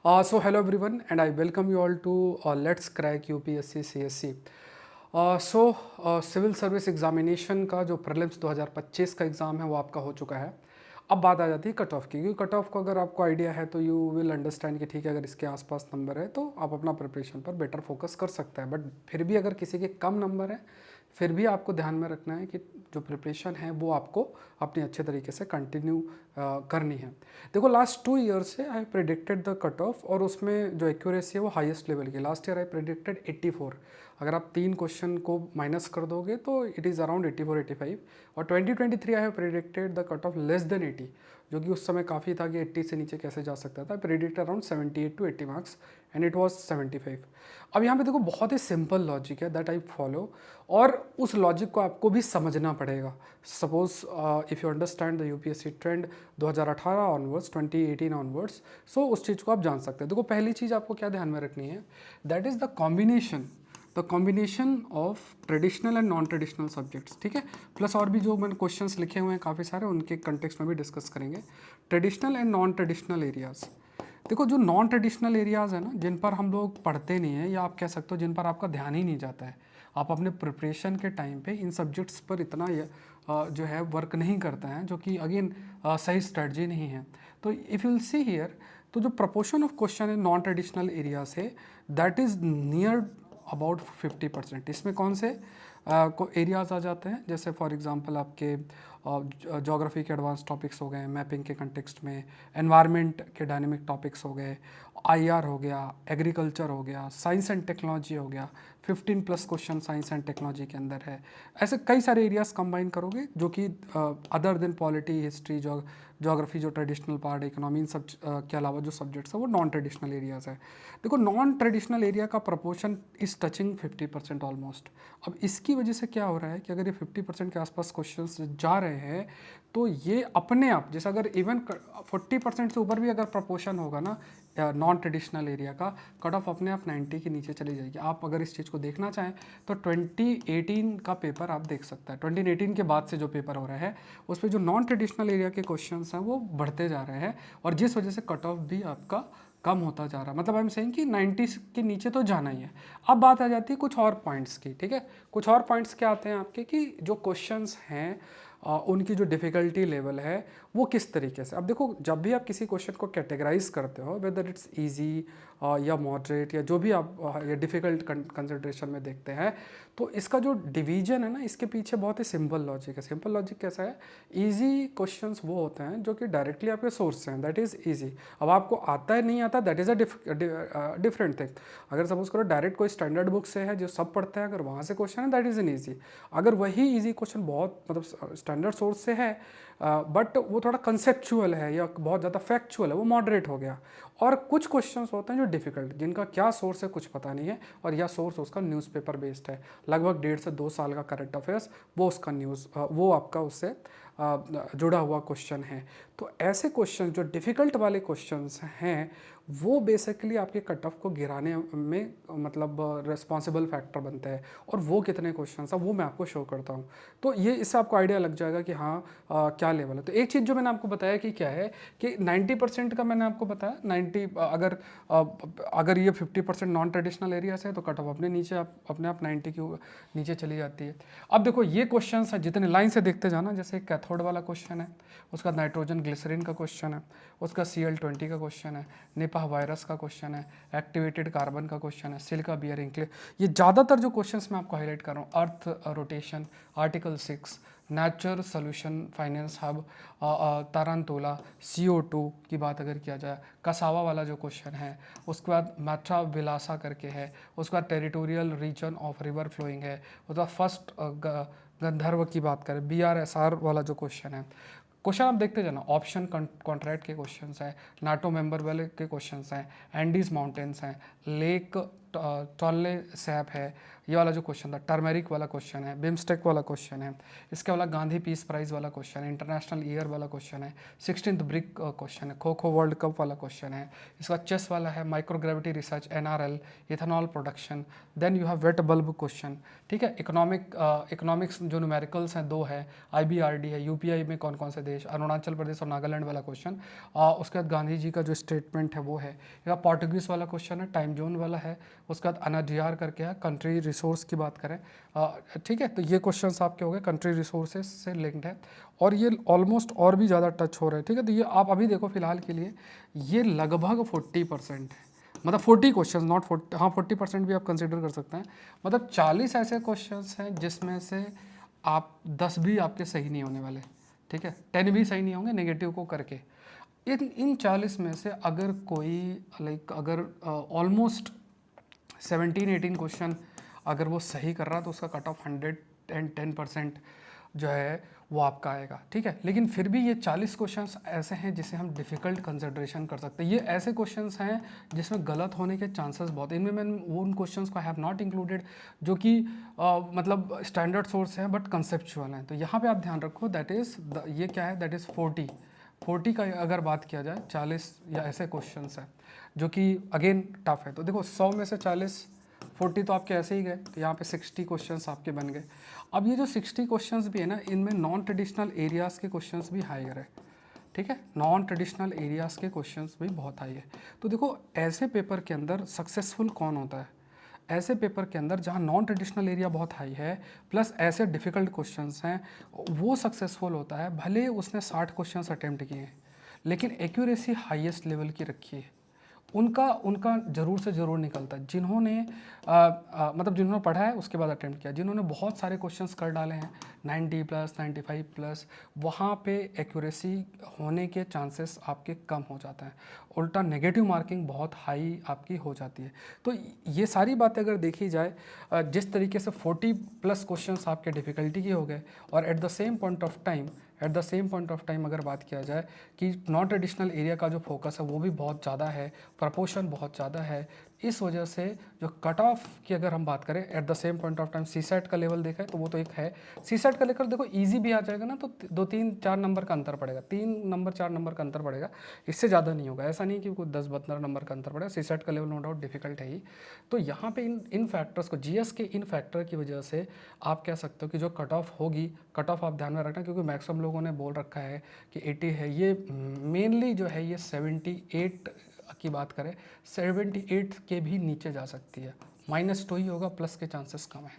Hello everyone, and I welcome you all to Let's Crack UPSC CSC. Civil service examination का जो prelims 2025 का exam है वो आपका हो चुका है। अब बात आ जाती है कट ऑफ की, क्योंकि कट ऑफ को अगर आपको आइडिया है तो यू विल अंडरस्टैंड कि ठीक है, अगर इसके आसपास नंबर है तो आप अपना प्रिपरेशन पर बेटर फोकस कर सकते हैं। बट फिर भी अगर किसी के कम नंबर है, फिर भी आपको ध्यान में रखना है कि जो प्रिपरेशन है वो आपको अपनी अच्छे तरीके से कंटिन्यू करनी है। देखो, लास्ट 2 ईयर्स से आई प्रिडिक्टेड द कट ऑफ, और उसमें जो एक्यूरेसी है वो हाईएस्ट लेवल की। Last year I predicted 84। अगर आप 3 क्वेश्चन को माइनस कर दोगे तो इट इज़ अराउंड 84-85। और 2023 I have predicted the cut off less than 80, जो कि उस समय काफ़ी था कि 80 से नीचे कैसे जा सकता था। Predict around 78 to 80 marks, and it was 75। अब यहाँ पे देखो, बहुत ही सिंपल लॉजिक है दैट आई फॉलो, और उस लॉजिक को आपको भी समझना पड़ेगा। Suppose if you understand the UPSC trend 2018 onwards, 2018 onwards, so उस चीज़ को आप जान सकते हैं। देखो, पहली चीज़ आपको क्या ध्यान में रखनी है, that is the combination of traditional and non traditional subjects. ठीक है, प्लस और भी जो मैंने क्वेश्चंस लिखे हुए हैं काफ़ी सारे, उनके कंटेक्स्ट में भी डिस्कस करेंगे। Traditional and non traditional areas. देखो, जो नॉन ट्रेडिशनल एरियाज़ है ना, जिन पर हम लोग पढ़ते नहीं हैं, या आप कह सकते हो जिन पर आपका ध्यान ही नहीं जाता है, आप अपने प्रिपरेशन के टाइम पे इन सब्जेक्ट्स पर इतना जो है वर्क नहीं करते हैं, जो कि अगेन सही स्ट्रेटजी नहीं है। तो if you will see here, तो जो proportion of question in non traditional area से, दैट इज़ नियर अबाउट 50%। इसमें कौन से को एरियाज़ आ जाते हैं, जैसे फॉर एग्जांपल आपके जोग्राफी के एडवांस टॉपिक्स हो गए मैपिंग के कंटेक्स्ट में, एनवायरनमेंट के डायनेमिक टॉपिक्स हो गए, आईआर हो गया, एग्रीकल्चर हो गया, साइंस एंड टेक्नोलॉजी हो गया। 15+ क्वेश्चन साइंस एंड टेक्नोलॉजी के अंदर है। ऐसे कई सारे एरियाज़ कंबाइन करोगे, जो कि other than polity, history, geography जो ट्रेडिशनल पार्ट, इकोनॉमी, इन सब के अलावा जो सब्जेक्ट्स है वो नॉन ट्रेडिशनल एरियाज़ है। देखो, नॉन ट्रेडिशनल एरिया का प्रपोर्शन इज़ टचिंग 50% ऑलमोस्ट। अब इसकी वजह से क्या हो रहा है कि अगर ये 50% के आसपास क्वेश्चंस जा रहे हैं, तो ये अपने आप, जैसे अगर इवन 40% से ऊपर भी अगर प्रपोर्शन होगा ना नॉन ट्रेडिशनल एरिया का, कट ऑफ अपने आप 90 के नीचे चली जाएगी। आप अगर इस चीज़ को देखना चाहें तो 2018 का पेपर आप देख सकते हैं। 2018 के बाद से जो पेपर हो रहा है, उस पर जो नॉन ट्रेडिशनल एरिया के क्वेश्चंस हैं वो बढ़ते जा रहे हैं, और जिस वजह से कट ऑफ भी आपका कम होता जा रहा है। मतलब आई एम सेइंग कि 90 के नीचे तो जाना ही है। अब बात आ जाती है कुछ और पॉइंट्स की। ठीक है, कुछ और पॉइंट्स क्या आते हैं आपके, कि जो क्वेश्चंस हैं उनकी जो डिफ़िकल्टी लेवल है वो किस तरीके से। अब देखो, जब भी आप किसी क्वेश्चन को कैटेगराइज करते हो, वेदर इट्स इजी या मॉडरेट, या जो भी आप या डिफ़िकल्ट कंसिडरेशन में देखते हैं, तो इसका जो डिवीजन है ना, इसके पीछे बहुत ही सिंपल लॉजिक है। सिंपल लॉजिक कैसा है, ईजी क्वेश्चंस वो होते हैं जो कि डायरेक्टली आपके सोर्स से हैं, दैट इज़ ईजी। अब आपको आता है नहीं आता, that is a different thing. अगर सपोज करो डायरेक्ट कोई स्टैंडर्ड बुक से है जो सब पढ़ते हैं, अगर वहाँ से क्वेश्चन है, दैट इज़ एन ईजी। अगर वही ईजी क्वेश्चन बहुत मतलब स्टैंडर्ड सोर्स से है, बट वो थोड़ा कंसेप्चुअल है या बहुत ज़्यादा फैक्चुअल है, वो मॉडरेट हो गया। और कुछ क्वेश्चंस होते हैं जो डिफिकल्ट, जिनका क्या सोर्स है कुछ पता नहीं है, और या सोर्स उसका न्यूज़पेपर बेस्ड है, लगभग 1.5 से 2 साल का करंट अफेयर्स, वो उसका न्यूज़ वो आपका उससे जुड़ा हुआ क्वेश्चन है। तो ऐसे क्वेश्चन जो डिफ़िकल्ट वाले क्वेश्चंस हैं, वो बेसिकली आपके कट ऑफ को गिराने में मतलब रिस्पॉन्सिबल फैक्टर बनते हैं। और वो कितने क्वेश्चंस हैं वो मैं आपको शो करता हूँ, तो ये इससे आपको आइडिया लग जाएगा कि हाँ क्या लेवल है। तो एक चीज़ जो मैंने आपको बताया कि क्या है, कि 90% का मैंने आपको बताया, 90 अगर ये 50% नॉन ट्रेडिशनल एरियाज है, तो कट ऑफ अपने नीचे अपने आप 90 के नीचे चली जाती है। अब देखो, ये क्वेश्चन है, जितने लाइन से देखते जाना, जैसे कैथोड वाला क्वेश्चन है, उसका नाइट्रोजन ग्लिसरीन का क्वेश्चन है, उसका Cl20 का क्वेश्चन है, निपाह वायरस का क्वेश्चन है, एक्टिवेटेड कार्बन का क्वेश्चन है, सिलिका बियरिंग क्ले, ये ज़्यादातर जो क्वेश्चंस मैं आपको हाईलाइट कर रहा हूँ, earth rotation, article 6, nature solution finance hub, tarantula, CO2 की बात अगर किया जाए, कसावा वाला जो क्वेश्चन है, उसके बाद मैट्रा विलासा करके है, उसके बाद territorial region of river flowing है, उसके बाद फर्स्ट गंधर्व की बात करें, BRSR वाला जो क्वेश्चन है। क्वेश्चन आप देखते जाना, ऑप्शन कॉन्ट्रैक्ट के क्वेश्चंस हैं, नाटो मेंबर वाले के क्वेश्चंस हैं, एंडीज माउंटेन्स हैं, लेक टॉले सैप है, ये वाला जो क्वेश्चन था, टर्मेरिक वाला क्वेश्चन है, बिमस्टेक वाला क्वेश्चन है, इसके वाला गांधी पीस प्राइज वाला क्वेश्चन है, इंटरनेशनल ईयर वाला क्वेश्चन है, 16th ब्रिक क्वेश्चन है, खो खो वर्ल्ड कप वाला क्वेश्चन है, इसका चेस वाला है, microgravity research, NRL, ethanol production, then you have wet bulb question, ठीक है। इकोनॉमिक्स जो न्यूमेरिकल्स हैं 2 है, IBRD है, UPI में कौन कौन से देश, अरुणाचल प्रदेश और नागालैंड वाला क्वेश्चन, उसके बाद गांधी जी का जो स्टेटमेंट है वो है, या पोर्टुगीज वाला क्वेश्चन है, टाइम जोन वाला है, उसके बाद अनाजियार करके है, कंट्री रिसोर्स की बात करें, ठीक है। तो ये क्वेश्चंस आपके हो गए कंट्री रिसोर्सेज से लिंक्ड है, और ये ऑलमोस्ट और भी ज़्यादा टच हो रहे हैं, ठीक है। तो ये आप अभी देखो फिलहाल के लिए ये लगभग 40% है, मतलब 40 क्वेश्चन, नॉट 40, हाँ 40% भी आप कंसिडर कर सकते हैं। मतलब 40 ऐसे क्वेश्चंस हैं जिसमें से आप 10 भी आपके सही नहीं होने वाले, ठीक है, 10 भी सही नहीं होंगे नेगेटिव को करके। इन 40 में से अगर कोई अगर ऑलमोस्ट 17-18 क्वेश्चन अगर वो सही कर रहा तो उसका कट ऑफ 110% जो है वो आपका आएगा, ठीक है। लेकिन फिर भी ये 40 क्वेश्चंस ऐसे हैं जिसे हम डिफ़िकल्ट कंसिडरेशन कर सकते हैं। ये ऐसे क्वेश्चंस हैं जिसमें गलत होने के चांसेस बहुत, इनमें मैं वो उन क्वेश्चंस को हैव नॉट इंक्लूडेड जो कि मतलब स्टैंडर्ड सोर्स हैं बट कंसेप्चुअल हैं। तो यहाँ पे आप ध्यान रखो, दैट इज़ ये क्या है, दैट इज़ 40 का अगर बात किया जाए 40 या ऐसे क्वेश्चंस हैं जो कि अगेन टफ है। तो देखो 100 में से 40 तो आपके ऐसे ही गए, तो यहाँ पे 60 क्वेश्चंस आपके बन गए। अब ये जो 60 क्वेश्चंस भी है ना, इनमें नॉन ट्रेडिशनल एरियाज़ के क्वेश्चंस भी हायर है, ठीक है, नॉन ट्रेडिशनल एरियाज़ के क्वेश्चंस भी बहुत हाई है। तो देखो ऐसे पेपर के अंदर सक्सेसफुल कौन होता है, ऐसे पेपर के अंदर जहाँ नॉन ट्रेडिशनल एरिया बहुत हाई है प्लस ऐसे डिफ़िकल्ट क्वेश्चंस हैं, वो सक्सेसफुल होता है। भले उसने 60 क्वेश्चंस अटैम्प्ट किए हैं लेकिन एक्यूरेसी हाईएस्ट लेवल की रखी है, उनका उनका ज़रूर से ज़रूर निकलता है। जिन्होंने मतलब जिन्होंने पढ़ा है उसके बाद अटेम्प्ट किया, जिन्होंने बहुत सारे क्वेश्चंस कर डाले हैं 90+, 95+, वहाँ पे एक्यूरेसी होने के चांसेस आपके कम हो जाता है, उल्टा नेगेटिव मार्किंग बहुत हाई आपकी हो जाती है। तो ये सारी बातें अगर देखी जाए, जिस तरीके से 40+ क्वेश्चंस आपके डिफ़िकल्टी के हो गए, और at the same point of time अगर बात किया जाए कि नॉन ट्रेडिशनल एरिया का जो फोकस है वो भी बहुत ज़्यादा है, प्रपोर्शन बहुत ज़्यादा है, इस वजह से जो कट ऑफ की अगर हम बात करें at the same point of time CSAT का लेवल देखा है तो वो तो एक है। CSAT का लेकर देखो इजी भी आ जाएगा ना, तो 2-3-4 नंबर का अंतर पड़ेगा, 3-4 नंबर का अंतर पड़ेगा, इससे ज़्यादा नहीं होगा। ऐसा नहीं कि कोई 10-12 नंबर का अंतर पड़ेगा। CSAT का लेवल नो डाउट डिफिकल्ट है ही। तो यहाँ पे इन फैक्टर्स को, GS के इन फैक्टर की वजह से आप कह सकते हो कि जो कट ऑफ होगी, कट ऑफ आप ध्यान में रखना, क्योंकि मैक्सिमम लोगों ने बोल रखा है कि 80 है, ये मेनली जो है ये 78 की बात करें 78 के भी नीचे जा सकती है, -2 ही होगा, प्लस के चांसेस कम है,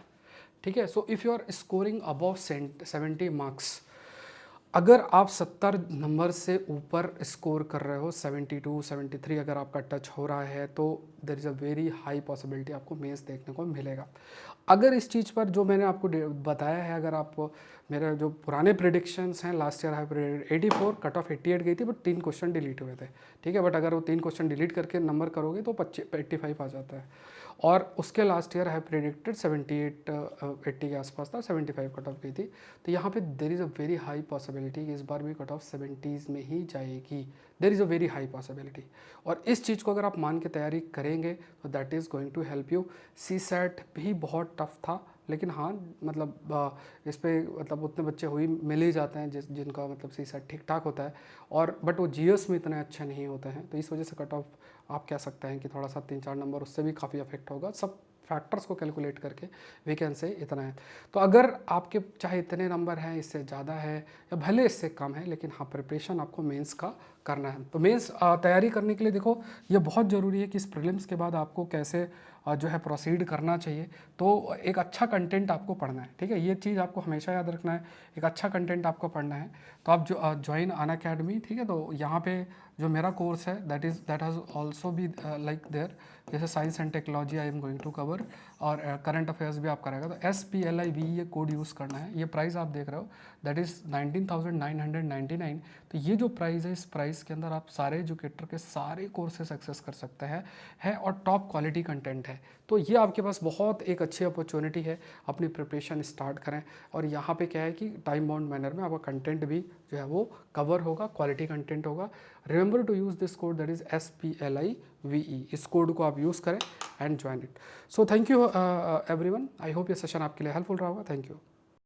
ठीक है। So if you are scoring above 70 marks, अगर आप 70 नंबर से ऊपर स्कोर कर रहे हो, 72 73 अगर आपका टच हो रहा है, तो there is a very high possibility आपको मेंस देखने को मिलेगा। अगर इस चीज़ पर जो मैंने आपको बताया है, अगर आप मेरे जो पुराने प्रिडिक्शंस हैं, लास्ट ईयर है 84, कट ऑफ 88 गई थी, बट 3 क्वेश्चन डिलीट हुए थे, ठीक है। बट अगर वो 3 क्वेश्चन डिलीट करके नंबर करोगे तो 85 आ जाता है। और उसके लास्ट ईयर है प्रिडिक्टेड 78 80 के आसपास था, 75 कट ऑफ गई थी। तो यहाँ पे there is a very high possibility कि इस बार भी कट ऑफ 70s में ही जाएगी, there is a very high possibility. और इस चीज़ को अगर आप मान के तैयारी करेंगे तो that is going to help you. CSAT भी बहुत टफ था, लेकिन हाँ मतलब इस पर मतलब उतने बच्चे हुई मिल ही जाते हैं जिनका मतलब CSAT ठीक ठाक होता है, और बट वो GS में इतने अच्छे नहीं होते हैं, तो इस वजह से कट ऑफ आप कह सकते हैं कि थोड़ा सा 3-4 नंबर उससे भी काफ़ी अफेक्ट होगा। सब फैक्टर्स को कैलकुलेट करके वी कैन से इतना है। तो अगर आपके चाहे इतने नंबर हैं, इससे ज़्यादा है या भले इससे कम है, लेकिन हाँ प्रिपरेशन आपको मेंस का करना है। तो मेंस तैयारी करने के लिए देखो ये बहुत ज़रूरी है कि इस प्रीलिम्स के बाद आपको कैसे जो है प्रोसीड करना चाहिए। तो एक अच्छा कंटेंट आपको पढ़ना है, ठीक है, ये चीज़ आपको हमेशा याद रखना है, एक अच्छा कंटेंट आपको पढ़ना है। तो आप जो ज्वाइन अनअकैडमी, ठीक है, तो यहाँ पे जो मेरा कोर्स है दैट हैज़ ऑल्सो भी लाइक देयर, जैसे science and technology I am going to cover, और करंट अफेयर्स भी आप कराएगा। तो SPLIV ये कोड यूज़ करना है। ये प्राइस आप देख रहे हो दैट इज़ 19,999। तो ये जो प्राइस है, इस प्राइस के अंदर आप सारे एजुकेटर के सारे कोर्सेस एक्सेस कर सकते हैं है और टॉप क्वालिटी कंटेंट है। तो ये आपके पास बहुत एक अच्छी अपॉर्चुनिटी है, अपनी प्रिपरेशन स्टार्ट करें। और यहाँ पे क्या है कि टाइम बाउंड मैनर में आपका कंटेंट भी जो है वो कवर होगा, क्वालिटी कंटेंट होगा। Remember remember to use this code that is SPLIVE। इस कोड को आप यूज़ करें and join it. So thank you everyone, I hope ये सेशन आपके लिए हेल्पफुल रहा होगा। Thank you.